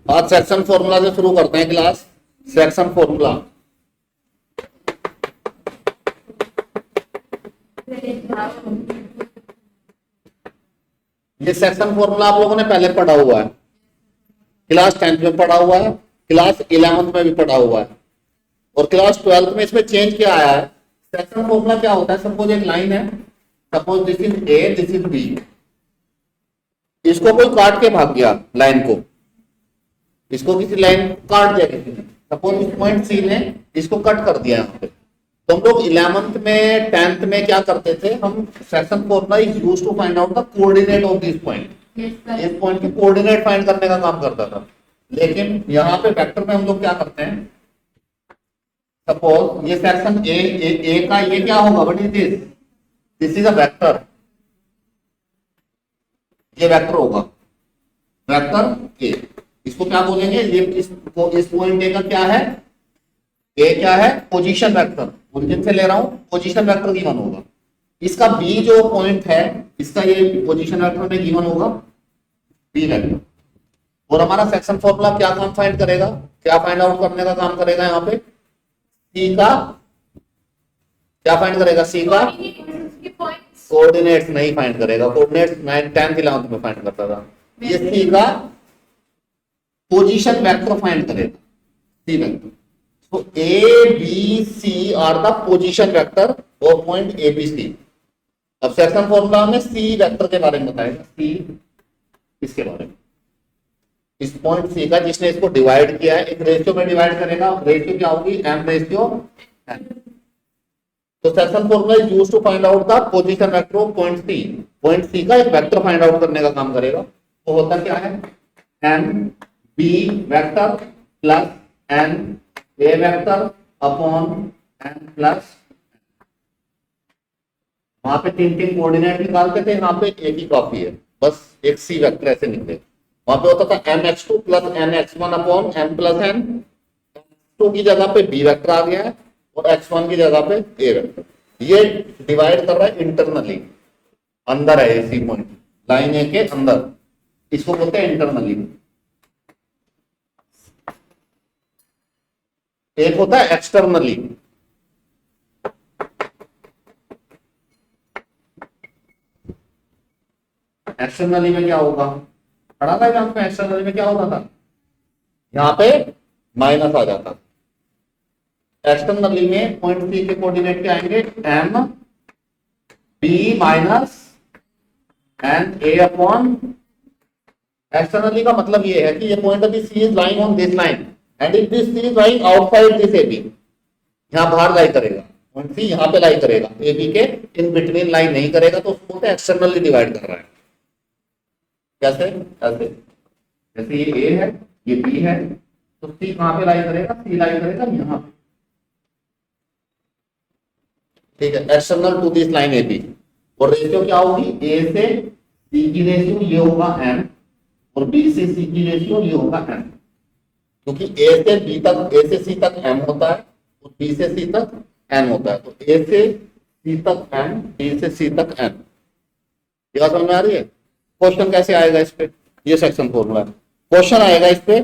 आज section formula से शुरू करते हैं क्लास। सेक्शन फॉर्मूला, ये सेक्शन फॉर्मूला आप लोगों ने पहले पढ़ा हुआ है, क्लास 10th में पढ़ा हुआ है, क्लास 11th में भी पढ़ा हुआ है, और क्लास 12th में इसमें चेंज क्या आया है। सेक्शन फॉर्मूला क्या होता है, सपोज एक लाइन है, suppose this is A, this is B, इसको कोई काट के भाग गया लाइन को, इसको किसी लाइन काट दिया किसी ने, सपोज इस पॉइंट सी ने इसको कट कर दिया यहाँ पे। तो हम लोग 11th में 10th में क्या करते थे, हम section formula is used to find out the coordinate of this point, इस पॉइंट की कोऑर्डिनेट फाइंड करने का काम करता था। लेकिन यहाँ पे वेक्टर में हम लोग क्या करते हैं, सपोज ये सेक्शन ए का ये क्या होगा, what is this, this is a vector, ये वेक्टर होगा, वेक्टर ए, इसको क्या बोलेंगे, ये इस पॉइंट ए का क्या है, ए क्या है, पोजीशन वेक्टर, ओरिजिन से ले रहा हूं, पोजीशन वेक्टर गिवन होगा। इसका बी जो पॉइंट है, इसका ये पोजीशन वेक्टर में गिवन होगा बी वेक्टर। और हमारा सेक्शन फॉर्मूला क्या काम फाइंड करेगा, क्या फाइंड आउट करने का काम करेगा, यहाँ पे सी का क्या फाइंड करेगा, सी का कोऑर्डिनेट्स नहीं फाइंड करेगा, कोऑर्डिनेट्स 9th 10th 11th में फाइंड करता था, ये सी का पोजीशन वेक्टर फाइंड करेगा, C vector. So A, B, C are the position vector of point A, B, C. अब सेक्शन फॉर्मूला में C वेक्टर के बारे में बताएगा, C इसके बारे में, इस पॉइंट C का जिसने इसको डिवाइड किया है, एक रेशियो में डिवाइड करेगा, रेशियो क्या होगी, M रेशियो N। तो section formula is used to find out the position vector of point C। Point C का एक वेक्टर फाइंड आउट करने का काम करेगा, वो होता क्या है, M B vector plus N ए वेक्टर अपॉन एन प्लस, वहां पे तीन तीन कोऑर्डिनेट निकालते थे, यहाँ पे एक ही कॉपी है, बस एक सी वेक्टर ऐसे निकले। वहां पे होता था mx2 plus nx1 upon m plus n, x2 की जगह पे b वेक्टर आ गया है और x1 की जगह पे a वेक्टर। ये डिवाइड कर रहा है इंटरनली, अंदर है ये सी पॉइंट, लाइन ए के अंदर, इसको बोलते हैं इंटरनली। एक होता है एक्सटर्नली, एक्सटर्नली में क्या होगा, पढ़ा था यहाँ पे, एक्सटर्नली में क्या होता था, यहाँ पे माइनस आ जाता। एक्सटर्नली में पॉइंट सी के कोऑर्डिनेट क्या आएंगे, M B minus N A upon, externally का मतलब ये है कि ये पॉइंट अभी C is lying on this line and if this C is lying outside this AB, यहां बाहर लाई करेगा, पॉइंट सी यहां पे लाई करेगा, एबी के इन बिटवीन लाई नहीं करेगा, तो उसको बोलते हैं एक्सटर्नली डिवाइड कर रहा है। कैसे, ऐसे जैसे ये ए है, ये बी है, तो सी कहां पे लाई करेगा, सी लाई करेगा यहां पे, ठीक है, external to this line AB. और रेशियो क्या होगी, ए से सी की रेशियो ये होगा एम, और बी से सी की रेशियो ये होगा एम, क्योंकि ए से बी तक, ए से सी तक m होता है और बी से सी तक n होता है, तो ए से सी तक m, बी से सी तक n। ये बात समझ में आ रही है। क्वेश्चन कैसे आएगा इस पे, ये सेक्शन फॉर्मूला है, क्वेश्चन आएगा इस पे,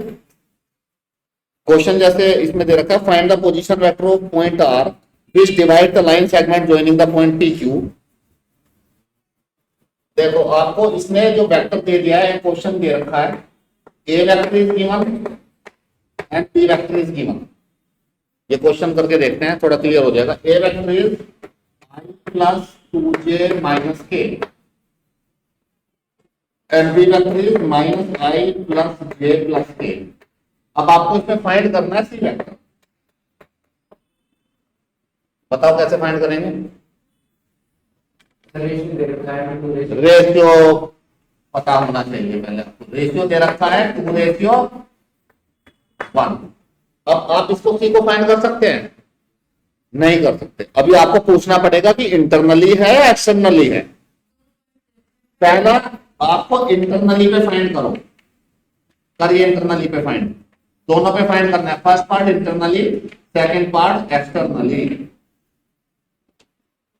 क्वेश्चन जैसे इसमें दे रखा है, find the position vector of point r which divide the line segment joining the point PQ। देखो आपको इसने जो वेक्टर दे दिया है, क्वेश्चन दे रखा है, A vector is given and B vector is given. ये क्वेश्चन करके देखते हैं, थोड़ा क्लियर हो जाएगा। A vector is i plus 2j minus k and B vector is minus i plus j plus k। अब आपको इसमें फाइंड करना है सी वेक्टर, बताओ कैसे फाइंड करेंगे। रेशियो पता होना चाहिए पहले आपको, रेशियो दे रखा है 2:1। अब आप इसको सी को फाइंड कर सकते हैं, नहीं कर सकते। अभी आपको पूछना पड़ेगा कि इंटरनली है या एक्सटर्नली है। पहला आपको इंटरनली पे फाइंड करो, करिए इंटरनली पे फाइंड, दोनों पे फाइंड करना है, first part internally, second part externally.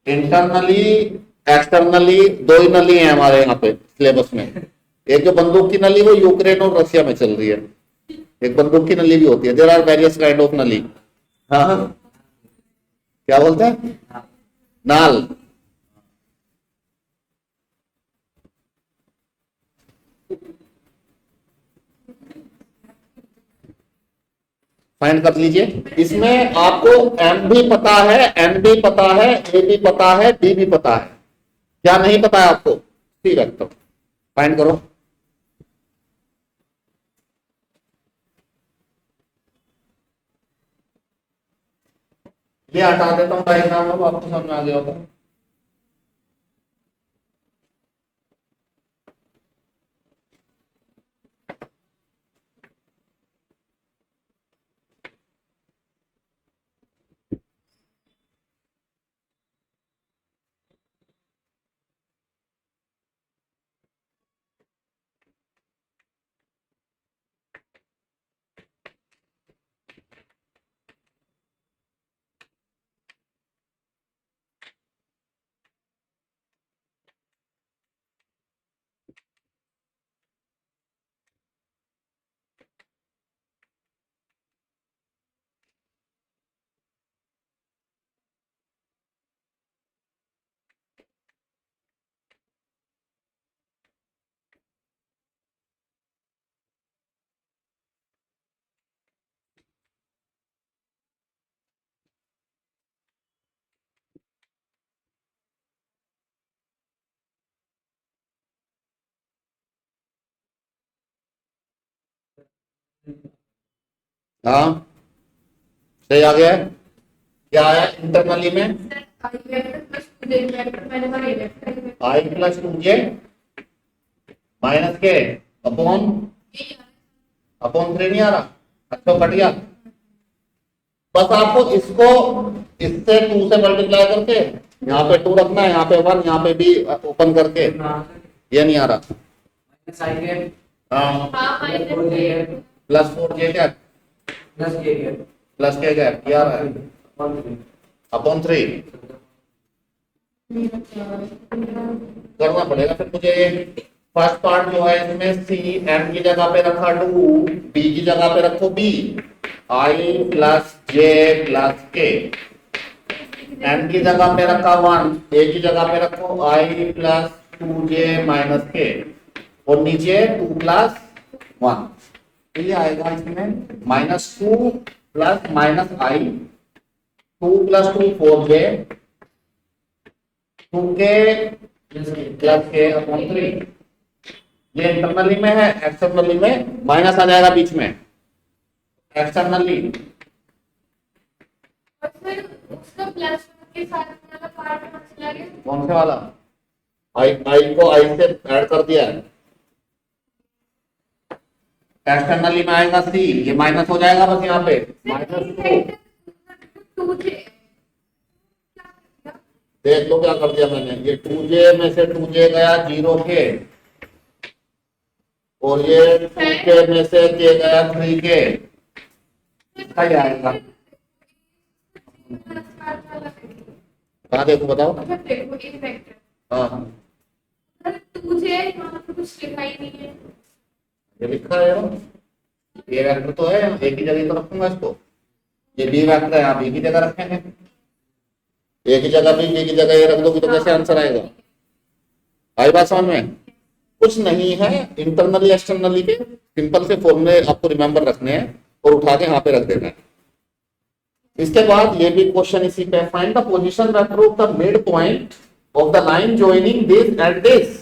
Internally externally दो ही नली है हमारे यहाँ पे सिलेबस में, एक जो बंदूक की नली वो यूक्रेन और रशिया में चल रही है, एक बंदूक की नली भी होती है, there are various kind of नली। हाँ, क्या बोलते हैं? नाल। फाइंड कर लीजिए। इसमें आपको एम भी पता है, एन भी पता है, ए भी पता है, बी भी पता है। क्या नहीं पता है आपको? C vector. फाइंड करो। ये हटा देता हूं डायग्राम, अब आपको समझ में आ गया होगा। हाँ, सही आ गया है। क्या आया इंटरनली में? आई प्लस टू जे माइनस के अपॉन अपॉन 3 नहीं आ रहा? अच्छा, कट गया। बस आपको इसको इससे 2 से मल्टीप्लाई करके यहाँ पे 2 रखना है, यहाँ पे 1, यहाँ पे भी ओपन करके। ये नहीं आ रहा। प्लस 4 जे क्या? प्लस के क्या आ रहा है? अपॉन 3 करना पड़ेगा फिर मुझे। फर्स्ट पार्ट जो है इसमें सी, एम की जगह पे रखा 2, बी की जगह पे रखो बी, आई प्लस जे प्लस के, एम की जगह पे रखा 1, ए की जगह पे रखो आई प्लस 2 जे माइनस के, और नीचे 2 प्लस 1। तो ये आएगा इसमें -2 प्लस माइनस आई, 2 प्लस 2 4 जे, 2 के प्लस के अपॉन 3। ये इंटरनली में है, एक्सटर्नली में माइनस आ जाएगा बीच में। एक्सटर्नली उसका प्लस के साथ वाला पार्ट बचा गया। कौन से वाला? आई को आई से ऐड कर दिया है। एक्सटर्नली में आएगा सी, ये माइनस हो जाएगा बस यहाँ पे -2। देख लो क्या कर दिया मैंने, ये 2 जे में से 2 जे गया 0 के, और ये 2 के में से के गया 3 के। सही आएगा। कहाँ देखो बताओ? हाँ, कुछ लिखा ही नहीं है। ये लिखा है यार, ये वेक्टर तो है, एक ही जगह तो रखूंगा इसको। ये बी वेक्टर है, आप एक ही जगह रखेंगे, एक ही जगह बी की जगह ये रख दोगे तो कैसे आंसर आएगा? आई बात समझ में? कुछ नहीं है, इंटरनली एक्सटर्नली के सिंपल से फॉर्मूले आपको रिमेंबर रखने हैं और उठा के यहाँ पे रख देना है। इसके बाद ये भी क्वेश्चन इसी पे, find the position vector of the mid point of the line joining this and this.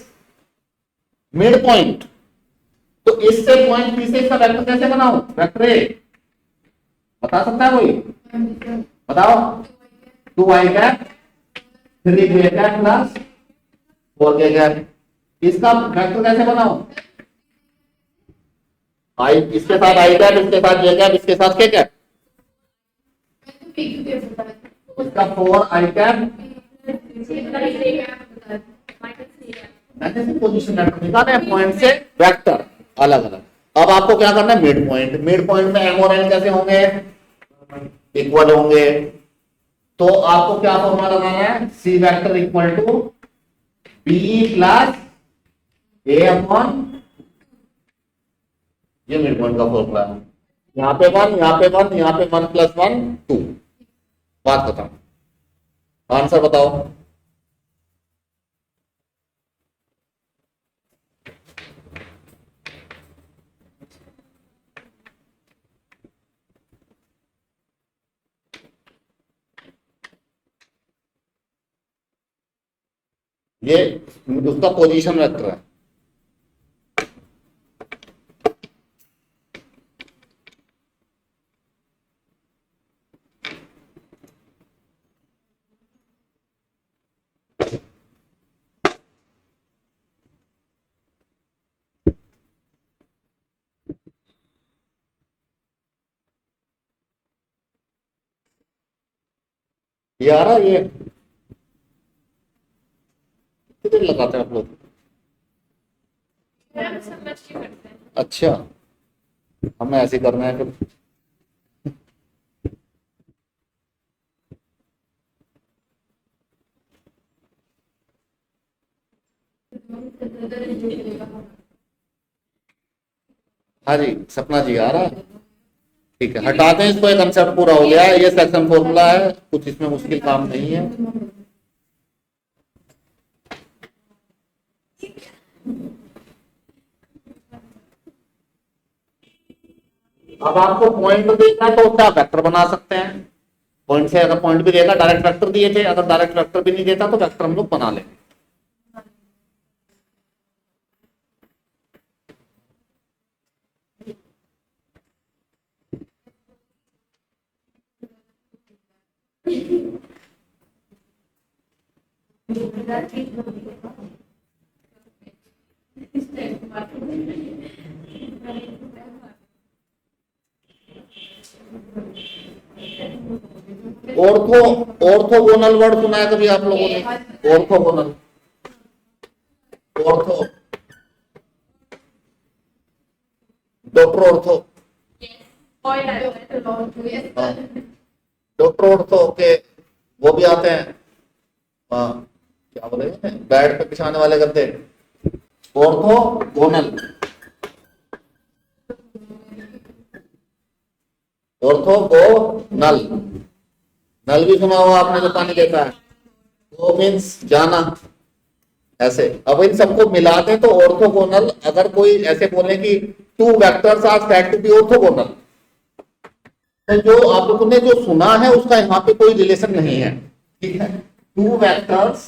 Mid point, तो इससे पॉइंट बी से इसका वेक्टर कैसे बनाऊं? वेक्टर ए बता सकता है कोई? बताओ। 2i cap 3j cap plus 4j cap, इसका वेक्टर कैसे बनाऊं? आई इसके साथ आई कैप, इसके साथ जे कैप, इसके साथ के कैप, इसका 4i कैप। पोजीशन वेक्टर निकाले पॉइंट से वेक्टर अलग अलग। अब आपको क्या करना है? Mid point. मिड पॉइंट में एम और एन कैसे होंगे? इक्वल होंगे। तो आपको क्या फॉर्मूला लगाना है? C vector equal to B plus A upon ये मिड पॉइंट का फॉर्मूला है। यहाँ पे 1, यहाँ पे 1, यहाँ पे 1 + 1 2। बात खत्म। आंसर बताओ। ये उसका पोजीशन वेक्टर है। ये आ रहा है ये, कितने देर लगाते हैं आप लोग? हम समझ के करते हैं। अच्छा, हमें ऐसे करना है फिर। हाँ जी, सपना जी आ रहा है। ठीक है, हटाते हैं इसको। ये कंसेप्ट पूरा हो गया है। ये सेक्शन फॉर्मूला है, कुछ इसमें मुश्किल काम नहीं है। अब आपको पॉइंट देना तो क्या वेक्टर बना सकते हैं। पॉइंट से अगर पॉइंट भी देगा, डायरेक्ट वेक्टर दिए थे, अगर डायरेक्ट वेक्टर भी नहीं देता तो वेक्टर हम लोग बना लेंगे। ऑर्थो ऑर्थोगोनल वर्ड सुना है कभी आप लोगों ने? Orthogonal, ortho, doctor ortho, doctor ortho के वो भी आते हैं। हाँ, क्या बोले, बेड पे बिछाने वाले गद्दे, ऑर्थोगोनल। ऑर्थोगोनल, नल भी सुना होगा आपने जो पानी देता है। वो मीन्स जाना, ऐसे। अब इन सबको मिलाते हैं तो ऑर्थोगोनल। अगर कोई ऐसे बोले कि two vectors are said to be orthogonal, तो जो आप लोगों ने जो सुना है उसका यहाँ पे कोई रिलेशन नहीं है। ठीक है, two vectors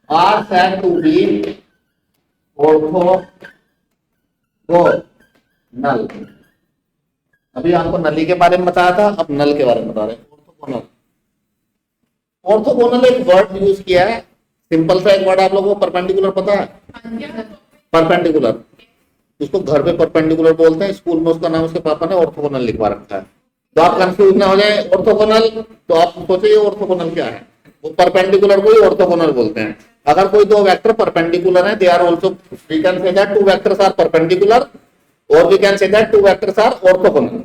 are said to be orthogonal. अभी आपको नली के बारे में बताया था, अब नल के बारे में बता रहे हैं। ऑर्थोगोनल, ऑर्थोगोनल एक वर्ड यूज किया है, सिंपल सा एक वर्ड। आप लोगों को परपेंडिकुलर पता है? परपेंडिकुलर, उसको घर पे परपेंडिकुलर बोलते हैं, स्कूल में उसका नाम उसके पापा ने ऑर्थोगोनल लिखवा रखा है। तो आप कंफ्यूज ना हो जाए ऑर्थोगोनल, तो आप सोचे ये ऑर्थोगोनल क्या है। वो परपेंडिकुलर को ही ऑर्थोगोनल बोलते हैं। अगर कोई दो वेक्टर परपेंडिकुलर है, they are also, we can say that two vectors are perpendicular, और we can say that two vectors are orthogonal.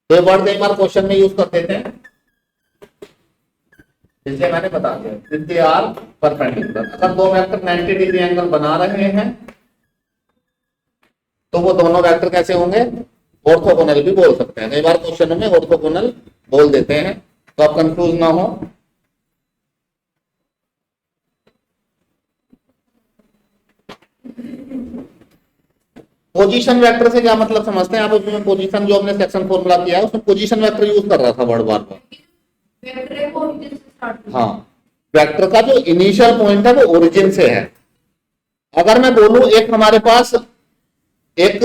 तो ये वर्ड एक बार क्वेश्चन में यूज कर देते हैं, इसलिए मैंने बता दिया दे आर परपेंडिकुलर। अगर दो वेक्टर 90 डिग्री एंगल बना रहे हैं तो वो दोनों वेक्टर कैसे होंगे? ऑर्थोगोनल भी बोल सकते हैं। कई बार क्वेश्चन में ऑर्थोगोनल बोल देते हैं, तो आप कंफ्यूज ना हो। पोजीशन वेक्टर से क्या मतलब समझते हैं आप? उसमें पोजीशन जो हमने सेक्शन फॉर्मूला किया है उसमें पोजीशन वेक्टर यूज कर रहा था वर्ड बार बार। हाँ, वेक्टर का जो इनिशियल पॉइंट है वो ओरिजिन से है। अगर मैं बोलूं एक हमारे पास एक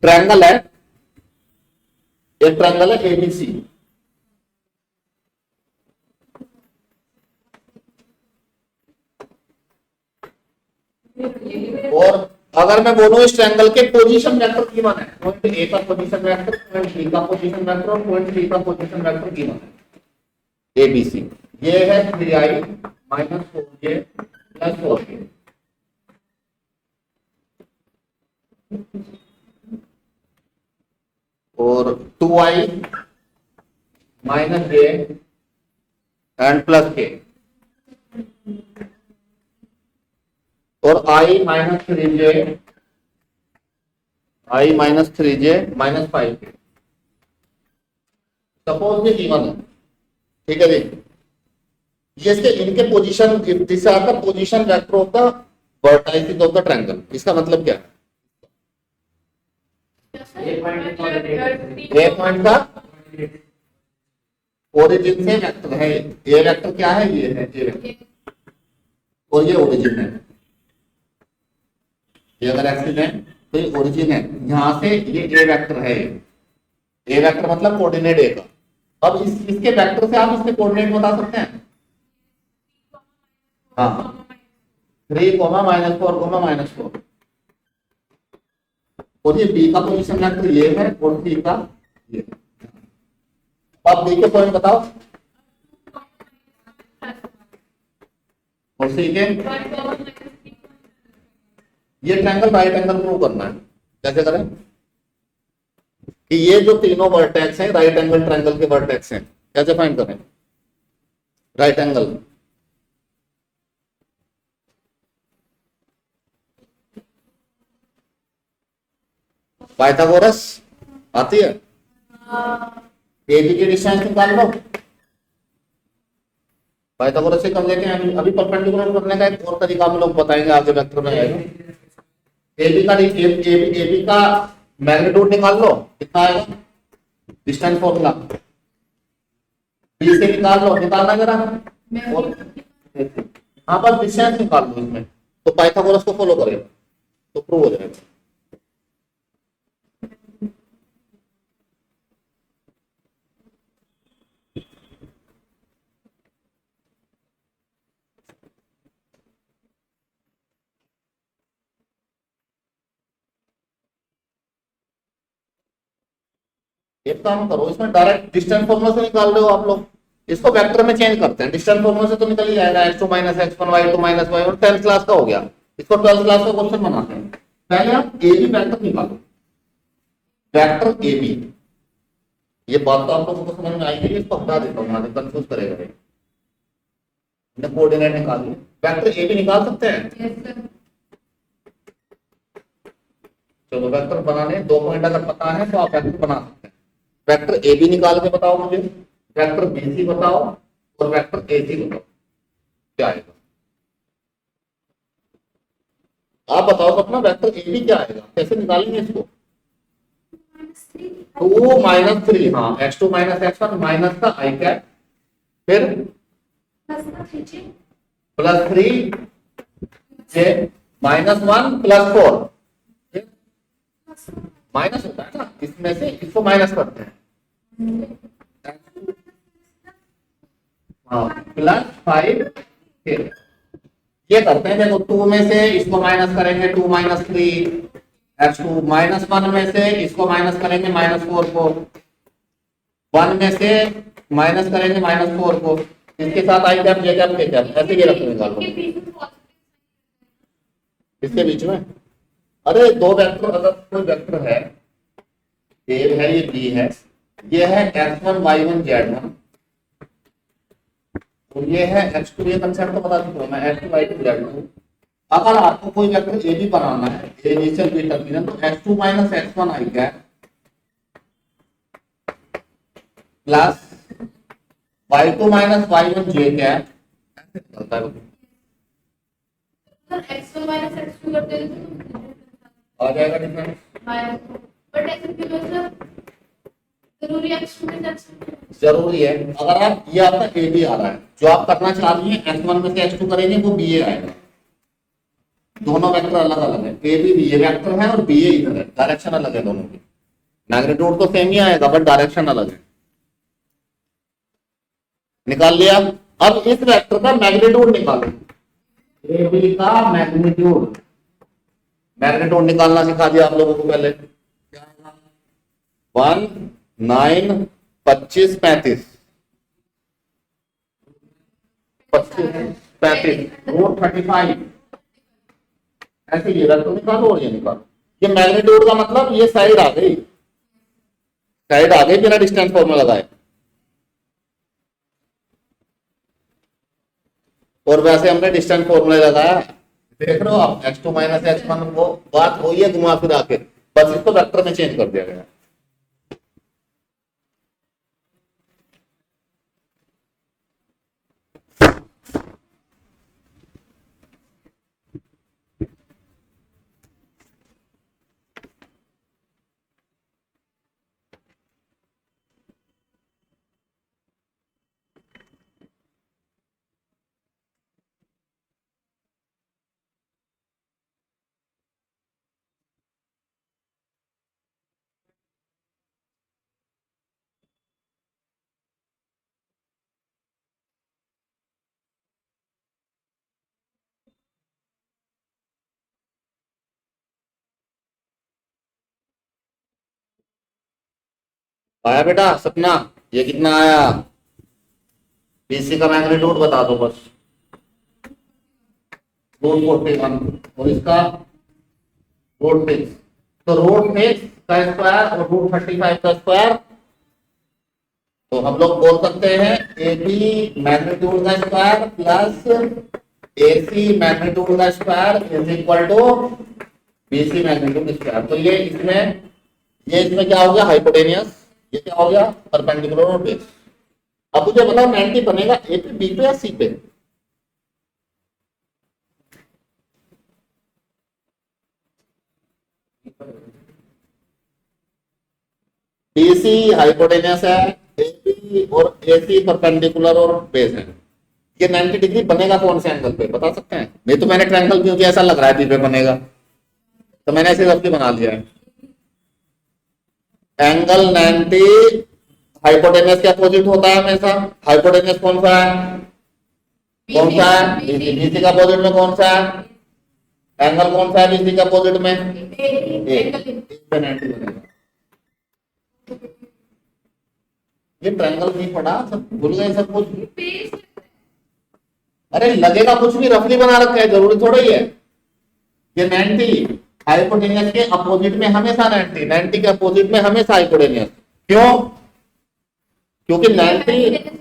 ट्रायंगल है, एक ट्रायंगल है एबीसी, और अगर मैं बोलूं इस ट्रायंगल के पोजीशन वेक्टर गिवन है, पॉइंट ए का पोजीशन वेक्टर, पॉइंट बी का पोजीशन वेक्टर और पॉइंट सी का पोजीशन वेक्टर गिवन है एबीसी। ये है 3i minus 4j plus 4k, और 2i minus j and plus k। और i minus 3j, i minus 3j minus 5k, suppose ये given है, ठीक है जी। ये इसके इनके position, this are the position vector of the vertices of the triangle. इसका मतलब क्या है? ए पॉइंट का ओरिजिन से वेक्टर है, ये वेक्टर क्या है? ये है ए वेक्टर, और ये ओरिजिन है। ये अगर एक्सिस है तो ये ओरिजिन है, यहां से ये ए वेक्टर है। ए वेक्टर मतलब कोऑर्डिनेट ए का। अब इसके वेक्टर से आप इसके कोऑर्डिनेट बता सकते हैं। हाँ, 3, -4, -4, और ये बी का पोजीशन वेक्टर ये है और सी का ये। अब बी के पॉइंट बताओ और सी के। ये ट्रायंगल राइट एंगल प्रूव करना है। कैसे करें? कि ये जो तीनों वर्टेक्स हैं राइट एंगल ट्रायंगल के वर्टेक्स हैं। कैसे फाइंड करें राइट एंगल? पाइथागोरस आती है? एबी की डिस्टेंस निकाल लो। पाइथागोरस से कर लेते हैं। अभी परपेंडिकुलर करने का एक और तरीका हम लोग बताएंगे आगे वेक्टर में आएगा। एबी का मैग्नीट्यूड निकाल लो, कितना आएगा? डिस्टेंस फॉर्मूला बी से निकाल लो, निकालना जरा। हाँ, बस डिस्टेंस निकाल लो इसमें, तो पाइथागोरस को फॉलो करेगा तो प्रूव हो जाएगा। एक काम करो, इसमें डायरेक्ट डिस्टेंस फॉर्मूला से निकाल रहे हो आप लोग, इसको वेक्टर में चेंज करते हैं। डिस्टेंस फॉर्मूला से तो निकल ही जाएगा, x2 - x1 y2 - y1, 10th class का हो गया। इसको 12th क्लास का क्वेश्चन बनाते हैं। पहले आप ए बी वेक्टर निकालो, वेक्टर ए बी। ये बात तो आप लोगों को समझ में आएगी, इसको हटा देता हूँ, कंफ्यूज करेगा। कोऑर्डिनेट निकाल लो, वेक्टर ए बी निकाल सकते हैं। चलो वेक्टर बनाने 2 पॉइंट अगर पता है तो आप वेक्टर बना सकते हैं। वेक्टर ए बी निकाल के बताओ मुझे, वेक्टर बी सी बताओ और वेक्टर ए सी बताओ क्या आएगा। आप बताओ अपना वेक्टर ए बी क्या आएगा, कैसे निकालेंगे इसको? 2 - 3, हाँ, x2 - x1 माइनस का आई कैप, फिर +3 -1 +4, माइनस होता है ना, इसमें से इसको माइनस करते हैं। हाँ, +5 ये करते हैं। देखो 2 में से इसको माइनस करेंगे 2 - 3, x2 -1 में से इसको माइनस करेंगे -4 को, 1 में से माइनस करेंगे -4 को, इसके साथ आई कैप जे कैप के कैप, ऐसे ये रखेंगे निकाल लो इसके बीच में। अरे 2 वेक्टर, अगर कोई वेक्टर है, ए है, ये बी है, ये है x1 y1 z1, और ये है x2, ये कंसेप्ट तो बता चुका हूं मैं, x2 y2 z2। अगर आपको कोई वेक्टर ए बी बनाना है, ए इनिशियल बी टर्मिनल, तो x2 - x1 i cap plus y2 - y1 j cap, ऐसे निकलता है। x1 - x2 करते हैं आ जाएगा डिफरेंस। बट ऐसे क्यों मतलब जरूरी x2 में x2 जरूरी है। अगर आप, ये आपका ए बी आ रहा है, जो आप करना चाह रही है x1 में से x2 करेंगे वो बी ए आएगा। दोनों वेक्टर अलग अलग है, A B B A vector है और बी ए इधर है, डायरेक्शन अलग है दोनों की। मैग्नीट्यूड तो सेम ही आएगा बट डायरेक्शन अलग है। निकाल लिया। अब इस वेक्टर का मैग्नीट्यूड निकालो, ए बी का मैग्नीट्यूड। मैग्नीट्यूड निकालना सिखा दिया आप लोगों को पहले। 1 9 25 35 35 ऐसे ये वेक्टर निकालो और ये निकालो। ये मैग्नीट्यूड का मतलब ये साइड आ गई, साइड आ गई बिना डिस्टेंस फॉर्मूला लगाए। और वैसे हमने डिस्टेंस फॉर्मूला लगाया, देख रहे हो आप, x2 माइनस x1, वो बात वही है घुमा फिरा के, बस इसको वेक्टर में चेंज कर दिया गया। आया बेटा सपना, ये कितना आया? बीसी का मैग्नीट्यूड बता दो बस। रूट 41 और इसका रूट 6, तो रूट 6 का स्क्वायर और रूट 35 का स्क्वायर, तो हम लोग बोल सकते हैं ए बी मैग्नीट्यूड का square plus A C magnitude का square is equal to B C magnitude square. तो ये इसमें क्या हो गया? हाइपोटेनियस। ये क्या हो गया? परपेंडिकुलर और बेस। अब मुझे बताओ 90 बनेगा ए पे, बी पे या सी पे? बीसी हाइपोटेनियस है, एबी और एसी परपेंडिकुलर और बेस है। ये 90 डिग्री बनेगा कौन से एंगल पे, बता सकते हैं? नहीं तो मैंने ट्रायंगल क्योंकि ऐसा लग रहा है बी पे बनेगा, तो मैंने ऐसे रफली बना लिया है। एंगल 90 हाइपोटेनियस के अपोजिट होता है हमेशा। हाइपोटेनियस कौन सा है? कौन सा है? बीसी का अपोजिट में कौन सा है? एंगल कौन सा है बीसी के अपोजिट में? ये ट्रायंगल नहीं पढ़ा, सब भूल गए सब कुछ। अरे लगेगा कुछ भी, रफली बना रखा है, जरूरी थोड़ा ही है। ये 90 हाइपोटेनियस के अपोजिट में हमेशा 90 के अपोजिट में हमेशा हाइपोटेनियस। क्यों? क्योंकि 90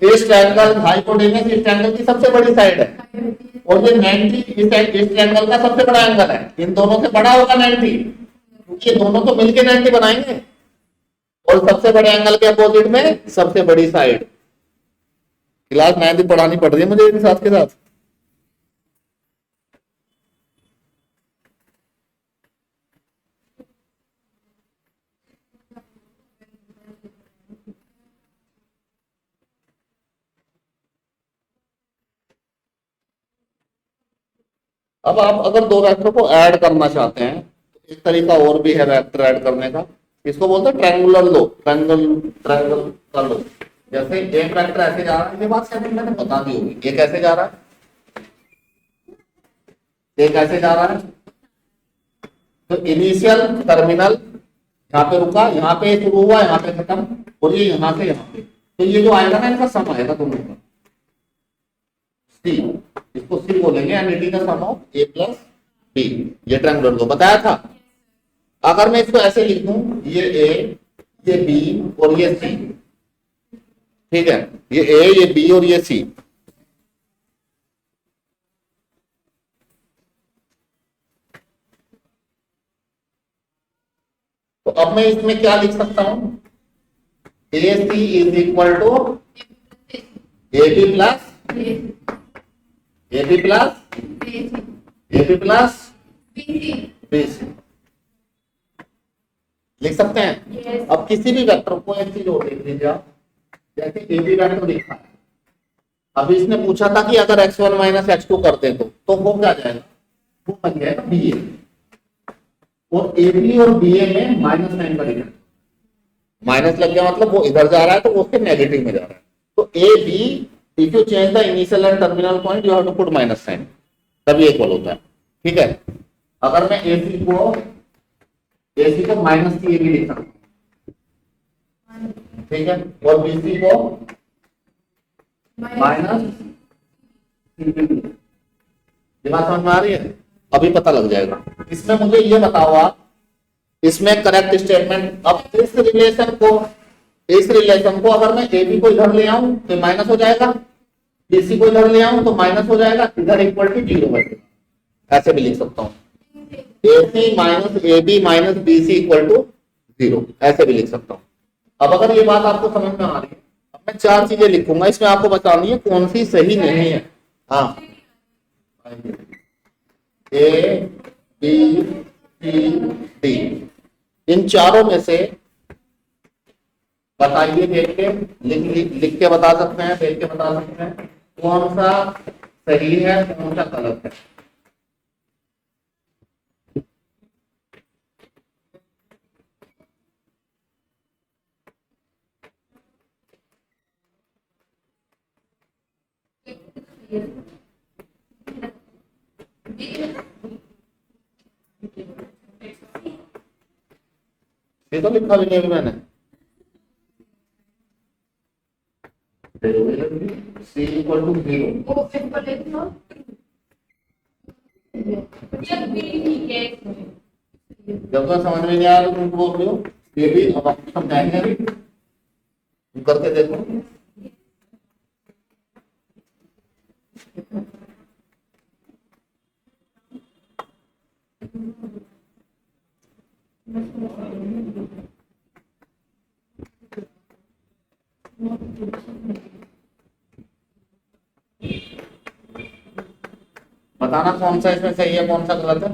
इस ट्रायंगल हाइपोटेनियस इस ट्रायंगल की सबसे बड़ी साइड है, और ये 90 इस ट्रायंगल का सबसे बड़ा एंगल है। इन दोनों से बड़ा होगा 90, क्योंकि ये दोनों तो मिलके 90 बनाएंगे, और सबसे बड़े एंगल के अपोजिट में सबसे बड़ी साइड। क्लास 9 पढ़ानी पड़ रही है मुझे इन साथ के साथ। अब आप अगर दो वेक्टर को ऐड करना चाहते हैं तो एक तरीका और भी है वेक्टर ऐड करने का, इसको बोलते हैं ट्रायंगुलर लो, ट्रायंगल का लो। जैसे एक वेक्टर ऐसे जा रहा है, ये बात शायद मैंने बता दी होगी, ये कैसे जा रहा है, ये कैसे जा रहा है, तो इनिशियल टर्मिनल यहाँ पे रुका, यहाँ पे शुरू हुआ, यहाँ पे खत्म, और ये यहाँ से यहाँ पे, तो ये जो आएगा ना इनका सम आएगा दोनों का, सी, इसको सी बोलेंगे, and it is the sum of A plus B. ये ट्रायंगुलर लो बताया था। अगर मैं इसको ऐसे लिख दूं, ये ए, ये बी और ये सी, ठीक है, ये ए, ये बी और ये सी, तो अब मैं इसमें क्या लिख सकता हूं? A C is equal to A B plus A B plus A B plus B C, लिख सकते हैं। Yes. अब किसी भी वेक्टर को एक चीज और देख लीजिए आप, जैसे ए बी वेक्टर लिखा है, अभी इसने पूछा था कि अगर x1 माइनस x2 कर दे तो वो क्या जाएगा? वो बन जाएगा बी ए, और ए बी और बी ए में माइनस साइन लगेगा, माइनस लग गया मतलब वो इधर जा रहा है तो वो उसके नेगेटिव में जा रहा है। तो A B, if you change the initial and terminal point you have to put minus sign, तभी इक्वल होता है। ठीक है, अगर मैं ए सी को माइनस सी ए बी लिख सकता हूँ, ठीक है, और बी सी को माइनस सी बी, ये बात समझ में आ रही है? अभी पता लग जाएगा। इसमें मुझे ये बताओ आप, इसमें करेक्ट स्टेटमेंट, अब इस रिलेशन को अगर मैं ए बी को इधर ले आऊं तो माइनस हो जाएगा, बी सी को इधर ले आऊं तो माइनस हो जाएगा, इधर इक्वल टू 0 बचेगा। ऐसे भी लिख सकता हूँ, AC minus AB minus BC equal to 0, ऐसे भी लिख सकता हूँ। अब अगर ये बात आपको समझ में आ रही है, अब मैं 4 चीजें लिखूंगा, इसमें आपको बतानी है कौन सी सही नहीं है। हाँ, A B C D, इन चारों में से बताइए, देख के लिख के बता सकते हैं, देख के बता सकते हैं कौन सा सही है कौन सा गलत है। ये तो लिखा भी नहीं अभी मैंने। C इक्वल टू 0, जब तक समझ में नहीं आया तो तुम बोल रहे हो, ये भी अब आप समझाएंगे अभी, तुम करके देखो। बताना कौन सा इसमें सही है कौन सा गलत है।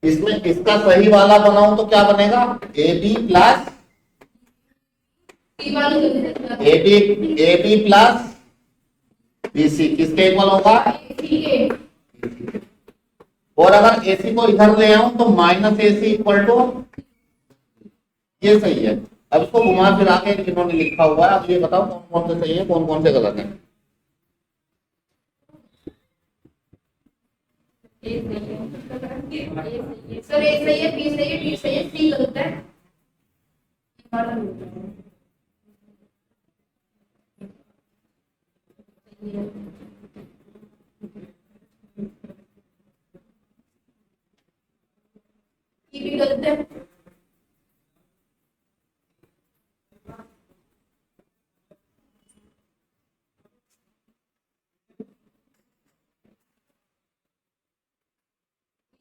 इसमें इसका सही वाला बनाऊं तो क्या बनेगा, AB plus AB plus BC किसके इक्वल होगा, और अगर AC को इधर ले आऊं तो माइनस AC इक्वल टू, ये सही है। अब इसको घुमा फिरा के इन्होंने लिखा हुआ है, अब ये बताओ कौन कौन से सही है कौन से गलत है। सर ए सही है, बी सही है, डी सही है, सी गलत है। ये भी गलत है।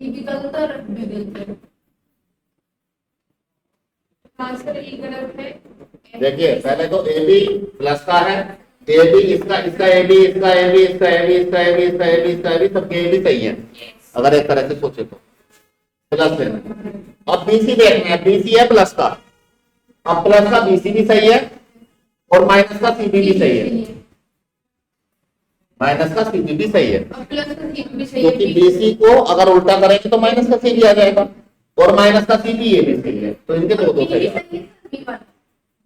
ये भी गलत है और भी गलत है। हाँ सर ये गलत है। देखिए पहले तो AB प्लस का है, AB इसका AB इसका AB इसका AB इसका AB इसका AB इसका AB सबके AB सही है, अगर एक तरह से सोचे तो प्लस है। अब BC देखना है, BC है प्लस का, अब प्लस का BC भी सही है और माइनस का CB भी सही है, माइनस का CB भी सही है, प्लस का सी भी सही है। क्योंकि BC को अगर उल्टा करेंगे तो माइनस का CB आ जाएगा और माइनस का CB ये भी सही है, तो इनके दो सही है।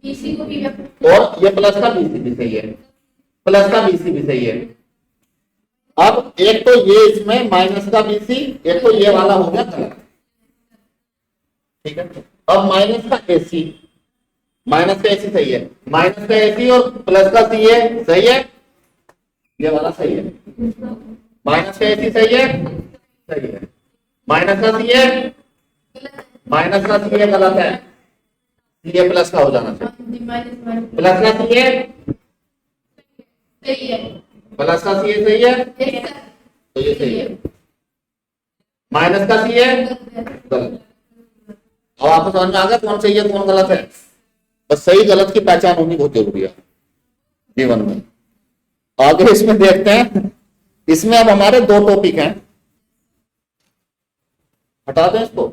बीसी को भी और ये प्लस का BC भी सही है, प्लस का BC भी सही है। अब एक तो ये इसमें माइनस का BC, एक तो ये वाला हो गया गलत, ठीक है। अब माइनस का AC, माइनस का AC सही है, माइनस का AC और प्लस का CA सही है, ये वाला सही है। माइनस का AC सही है, सही है। माइनस का CA, माइनस का CA गलत है, CA प्लस का हो जाना चाहिए। प्लस का CA सही है, प्लस का CA सही है, तो ये सही है। माइनस का CA गलत। अब आपको समझ में आ गया कौन सही है कौन गलत है। बस सही गलत की पहचान होनी बहुत जरूरी है जीवन में। आगे इसमें देखते हैं, इसमें अब हमारे दो टॉपिक हैं, हटा दें इसको।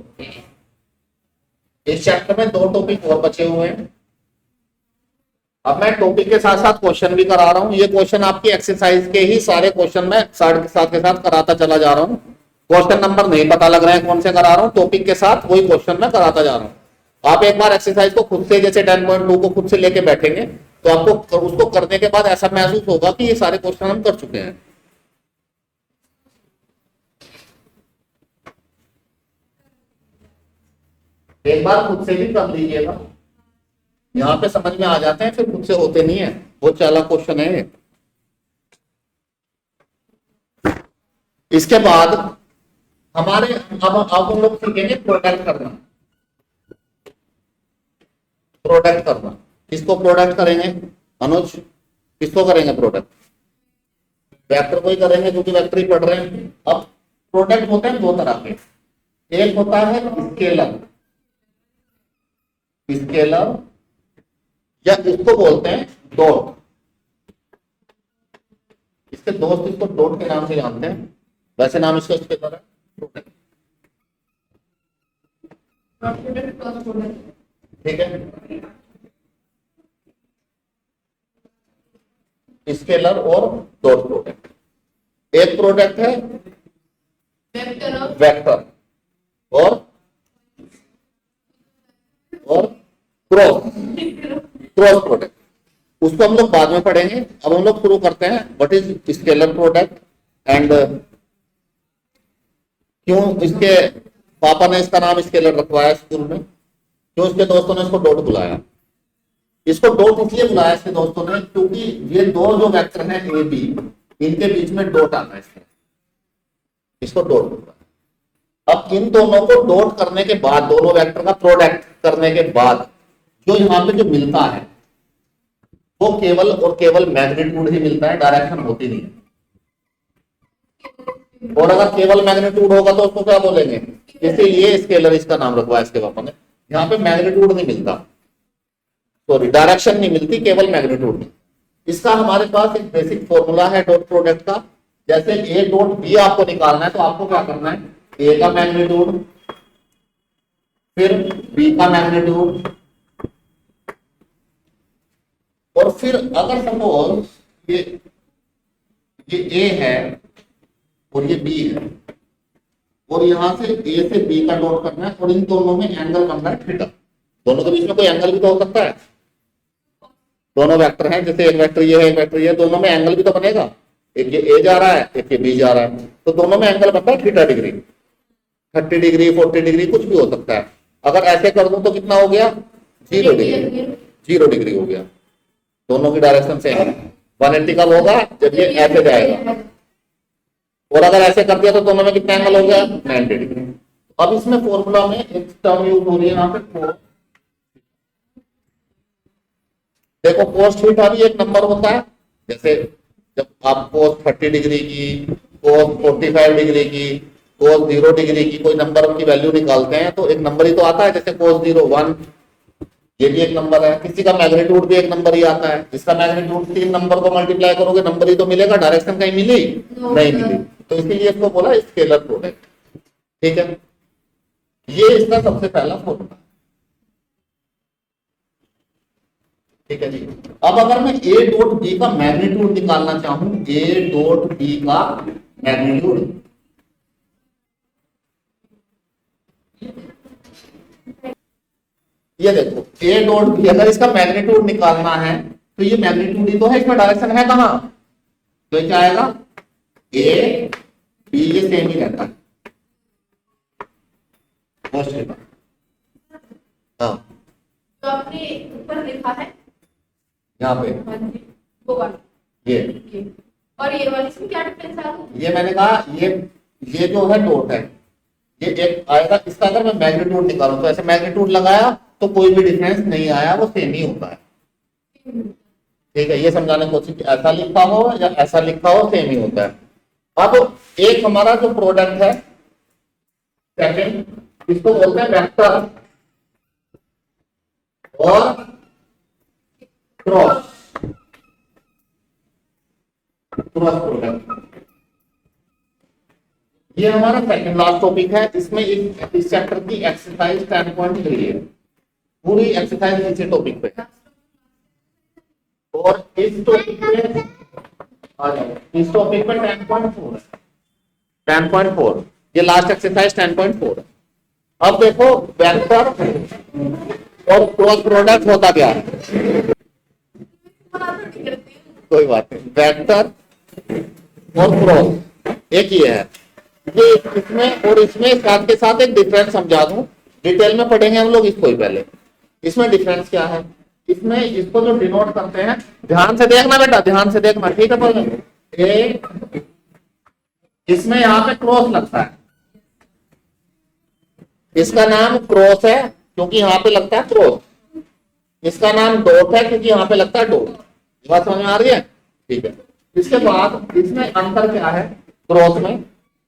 इस चैप्टर में दो टॉपिक और बचे हुए हैं। अब मैं टॉपिक के साथ साथ क्वेश्चन भी करा रहा हूं। ये क्वेश्चन आपकी एक्सरसाइज के ही सारे क्वेश्चन में साथ के साथ कराता चला जा रहा हूं। क्वेश्चन नंबर नहीं पता लग रहा है कौन से करा रहा हूं, टॉपिक के साथ वही क्वेश्चन में कराता जा रहा हूं। आप एक बार एक्सरसाइज को खुद से, जैसे 10.2 को खुद से लेके बैठेंगे तो आपको उसको करने के बाद ऐसा महसूस होगा कि ये सारे क्वेश्चन हम कर चुके हैं। एक बार खुद से भी कर लीजिएगा, यहाँ पे समझ में आ जाते हैं, फिर खुद से होते नहीं है। वो चाला क्वेश्चन है। इसके बाद हमारे अब हम लोग सीखेंगे प्रोडक्ट करना। प्रोडक्ट करना किसको प्रोडक्ट करेंगे अनुज? किसको करेंगे प्रोडक्ट? वेक्टर को ही करेंगे क्योंकि वेक्टर ही पढ़ रहे हैं। अब प्रोडक्ट होते हैं दो तरह के, एक होता है स्केलर, स्केलर या इसको बोलते हैं डॉट। इसके दोस्त इसको डॉट के नाम से जानते हैं, वैसे नाम इसका स्केलर है प्रोडक्ट। ठीक है, स्केलर और डॉट प्रोडक्ट। एक प्रोडक्ट है वेक्टर और क्रॉस प्रोडक्ट, उसको हम लोग बाद में पढ़ेंगे। अब हम लोग शुरू करते हैं what is scalar product and क्यों इसके पापा ने इसका नाम स्केलर रखवाया स्कूल में, क्यों इसके दोस्तों ने इसको डॉट बुलाया। इसको डॉट इसलिए बुलाया इसके दोस्तों ने क्योंकि ये दो जो वेक्टर हैं ए बी, इनके बीच में डॉट आता है, इसको डॉट बोलता है। अब इन दोनों को डॉट करने के बाद, दोनों वेक्टर का प्रोडक्ट करने के बाद जो यहाँ पे जो मिलता है वो केवल और केवल मैग्नीट्यूड ही मिलता है, डायरेक्शन होती नहीं है। और अगर केवल मैग्नीट्यूड होगा तो उसको क्या बोलेंगे, इसीलिए स्केलर इसका नाम रखवाया इसके पापा ने। यहाँ पे मैग्नीट्यूड नहीं मिलता, सॉरी डायरेक्शन नहीं मिलती, केवल मैग्नीट्यूड नहीं। इसका हमारे पास एक बेसिक फॉर्मूला है डॉट प्रोडक्ट का। जैसे ए डॉट बी आपको निकालना है तो आपको क्या करना है, ए का मैग्नीट्यूड फिर बी का मैग्नीट्यूड और फिर अगर सपोज ये ए है और ये बी है और यहां से ए से बी का डॉट करना है और इन दोनों में एंगल बनना है थीटा। दोनों के बीच में कोई एंगल भी तो हो सकता है, दोनों वेक्टर हैं, जैसे एक वेक्टर ये है एक वेक्टर ये है, दोनों में एंगल भी तो बनेगा। एक ये ए जा रहा है एक ये बी जा रहा है, तो दोनों में एंगल बनता है थीटा डिग्री, 30 डिग्री 40 डिग्री कुछ भी हो सकता है। अगर ऐसे कर दूं तो कितना हो गया, 0 डिग्री, 0 डिग्री हो गया। दोनों की डायरेक्शन सेम है। 180 कब होगा, जब ये ऐसे जाएगा, और अगर ऐसे कर दिया तो दोनों में कितना एंगल हो गया, 90 डिग्री। अब इसमें फॉर्मूला में एक टर्म यूज हो रही है यहाँ पे, देखो कोस थीटा भी एक नंबर होता है। जैसे जब आप कोस 30 डिग्री की, कोस 45 डिग्री की, कोस 0 डिग्री की कोई नंबर की वैल्यू निकालते हैं तो एक नंबर ही तो आता है। जैसे कोस 0 1, ये भी एक नंबर है। किसी का मैग्नीट्यूड भी एक नंबर ही आता है, जिसका मैग्नीट्यूड 3 नंबर को मल्टीप्लाई करोगे नंबर ही तो मिलेगा, डायरेक्शन कहीं मिली नहीं मिली। तो इसीलिए इसको बोला स्केलर प्रोडक्ट। ठीक है, ये इसका सबसे पहला फॉर्मूला। ठीक है जी। अब अगर मैं ए डॉट बी का मैग्नीट्यूड निकालना चाहूं, ए डॉट बी का मैग्नीट्यूड, ये देखो ए डॉट बी, अगर इसका मैग्नीट्यूड निकालना है तो ये मैग्नीट्यूड ही तो है, इसमें डायरेक्शन है कहां, तो क्या आएगा, ए बी ये सेम ही रहता है। हाँ तो आपने ऊपर लिखा है यहाँ पे वो वाला, ये और ये वाली इसमें क्या डिफरेंस है? ये मैंने कहा ये जो है डॉट है, ये एक आएगा। इसका अगर मैं मैग्नीट्यूड निकालूं तो ऐसे मैग्नीट्यूड लगाया तो कोई भी डिफरेंस नहीं आया, वो सेम ही होता है। ठीक है, ये समझाने की कोशिश, ऐसा लिखा हो या ऐसा लिखा हो सेम ही होता है। अब एक हमारा जो प्रोडक्ट है सेकंड, इसको बोलते हैं वेक्टर और क्रॉस प्रोडक्ट। ये हमारा सेकंड लास्ट टॉपिक है। इसमें इस चैप्टर की एक्सरसाइज 10.3 है, पूरी एक्सरसाइज इसी टॉपिक पे है। और इस टॉपिक पे आ जाओ, इस टॉपिक पे 10.4 है, 10.4 ये लास्ट एक्सरसाइज 10.4 है। अब देखो वेक्टर और क्रॉस प्रोडक्ट होता क्या है, कोई बात नहीं, वेक्टर और क्रॉस एक ही है। ये इसमें और इसमें साथ के साथ एक डिफरेंस समझा दूं, डिटेल में पढ़ेंगे हम लोग इसको ही। पहले इसमें डिफरेंस क्या है, इसमें इसको जो डिनोट करते हैं, ध्यान से देखना बेटा, ध्यान से देखना, ठीक है। पर ए, इसमें यहाँ पे क्रॉस लगता है, इसका नाम क्रॉस है क्योंकि यहाँ पे लगता है क्रॉस। इसका नाम डॉट है क्योंकि यहाँ पे लगता है डॉट। बात समझ में आ रही है? ठीक है। इसके बाद इसमें अंतर क्या है क्रॉस में?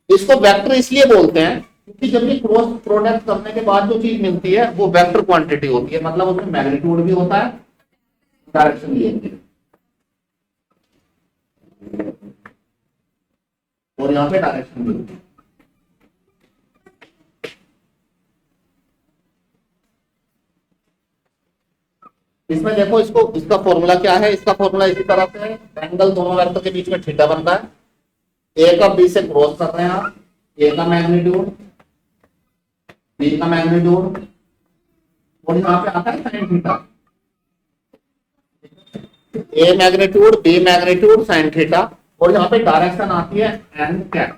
इसको वेक्टर इसलिए बोलते हैं क्योंकि जब ये क्रॉस प्रोडक्ट करने के बाद जो चीज मिलती है वो वेक्टर क्वांटिटी होती है, मतलब उसमें मैग्नीट्यूड भी होता है, डायरेक्शन भी होती है, और यहाँ पे डायरेक्शन भी होती है। इसमें देखो, इसको इसका फॉर्मूला क्या है? इसका फॉर्मूला इसी तरह से है, एंगल दोनों वेक्टर के बीच में थीटा बनता है, ए का बी से क्रॉस कर रहे हैं आप, ए का मैग्नीट्यूड बी का मैग्नीट्यूड, और यहाँ पे आता है sine theta, A magnitude B magnitude sine theta, और यहाँ पे डायरेक्शन आती है एन कैप,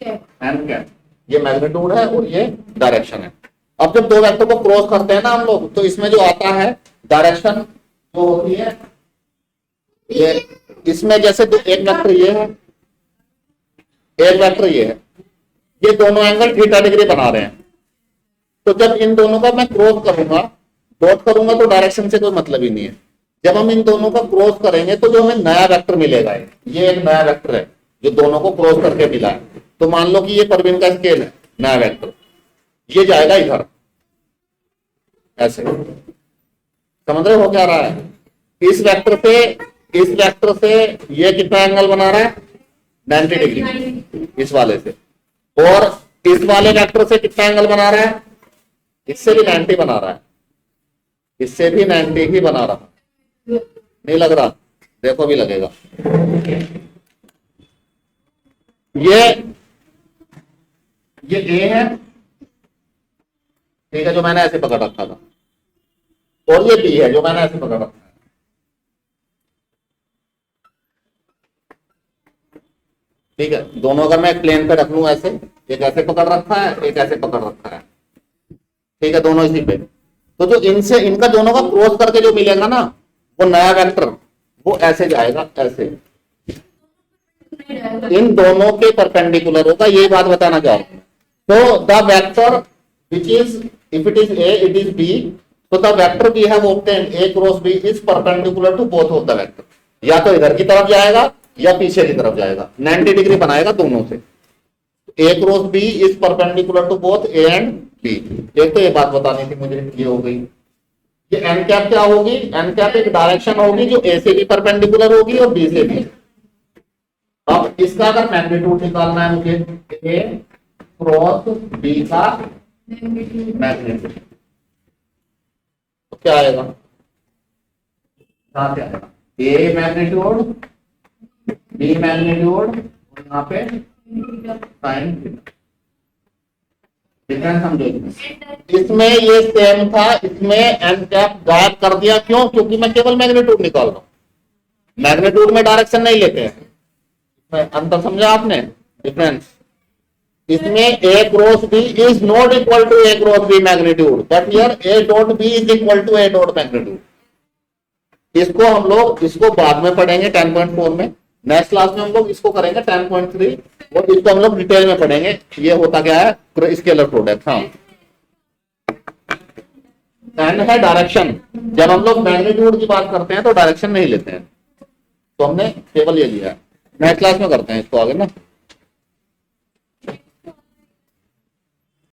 एन कैप, ये मैग्नीट्यूड है और ये डायरेक्शन है। अब जब दो वेक्टर को क्रॉस करते हैं ना हम लोग, तो इसमें जो आता है डायरेक्शन जो होती है ये, इसमें जैसे एक वेक्टर ये है, एक वेक्टर ये है, ये दोनों एंगल थीटा डिग्री बना रहे हैं। तो जब इन दोनों का मैं क्रॉस करूंगा, डॉट करूंगा, तो डायरेक्शन से कोई मतलब ही नहीं है। जब हम इन दोनों का क्रॉस करेंगे तो जो हमें नया वेक्टर मिलेगा, ये एक नया वेक्टर है जो दोनों को क्रॉस करके मिला है। तो मान लो कि ये परवीन का स्केल है, नया वेक्टर, ये जाएगा इधर ऐसे, समझ रहे हो क्या रहा है? इस वेक्टर से ये कितना एंगल बना रहा है? 90 डिग्री इस वाले से, और इस वाले वेक्टर से कितना एंगल बना रहा है? इससे भी 90 बना रहा है, इससे भी 90 ही बना रहा है। नहीं लग रहा? देखो भी लगेगा। ये ए है, ठीक है, जो मैंने ऐसे पकड़ रखा था, और ये बी है जो मैंने ऐसे पकड़ रखा है। ठीक है, दोनों अगर मैं एक प्लेन पे रख लूं ऐसे, एक ऐसे पकड़ रखा है, एक ऐसे पकड़ रखा है, ठीक है, दोनों इसी पे। तो जो इनसे इनका दोनों का क्रॉस करके जो मिलेगा ना, वो नया वेक्टर वो ऐसे जाएगा, ऐसे इन दोनों के परपेंडिकुलर होगा। ये बात बताना चाह रहा हूं। तो the vector which is if it is A it is B, so the vector we have obtained A cross B is perpendicular to both of the vector। या तो इधर की तरफ जाएगा या पीछे की तरफ जाएगा, 90 डिग्री बनाएगा दोनों से। A cross B is perpendicular to both A and B। एक तो ये बात बतानी थी मुझे, ये हो गई। ये n कैप क्या होगी? n कैप एक डायरेक्शन होगी जो A से भी परपेंडिकुलर होगी और B से भी। अब इसका अगर मैग्नीट्यूड निकालना है मुझे, A क्रॉस B का मैग्नीट्यूड, तो क्या आएगा? कहां से आएगा? ए मैग्नीट्यूड बी मैग्नीट्यूड, और यहाँ पे साइन थीटा। डिफरेंस समझो। इसमें ये सेम था, इसमें एन कैप गायब कर दिया। क्यों? क्योंकि मैं केवल मैग्नीट्यूड निकाल रहा हूं, मैग्नीट्यूड में डायरेक्शन नहीं लेते हैं। अंतर समझा आपने? डिफरेंस। इसमें A cross B is not equal to A cross B magnitude, but here A dot B is equal to A dot magnitude. इसको हम लोग इसको बाद में पढ़ेंगे 10.4 में, नेक्स्ट क्लास में हम लोग इसको करेंगे 10.3, और इसको हम लोग डिटेल में पढ़ेंगे। ये होता क्या है? Scalar product. हाँ, एन है डायरेक्शन। जब हम लोग मैग्नीट्यूड की बात करते हैं तो डायरेक्शन नहीं लेते हैं, तो हमने केवल ये लिया है। नेक्स्ट क्लास में करते हैं इसको आगे ना।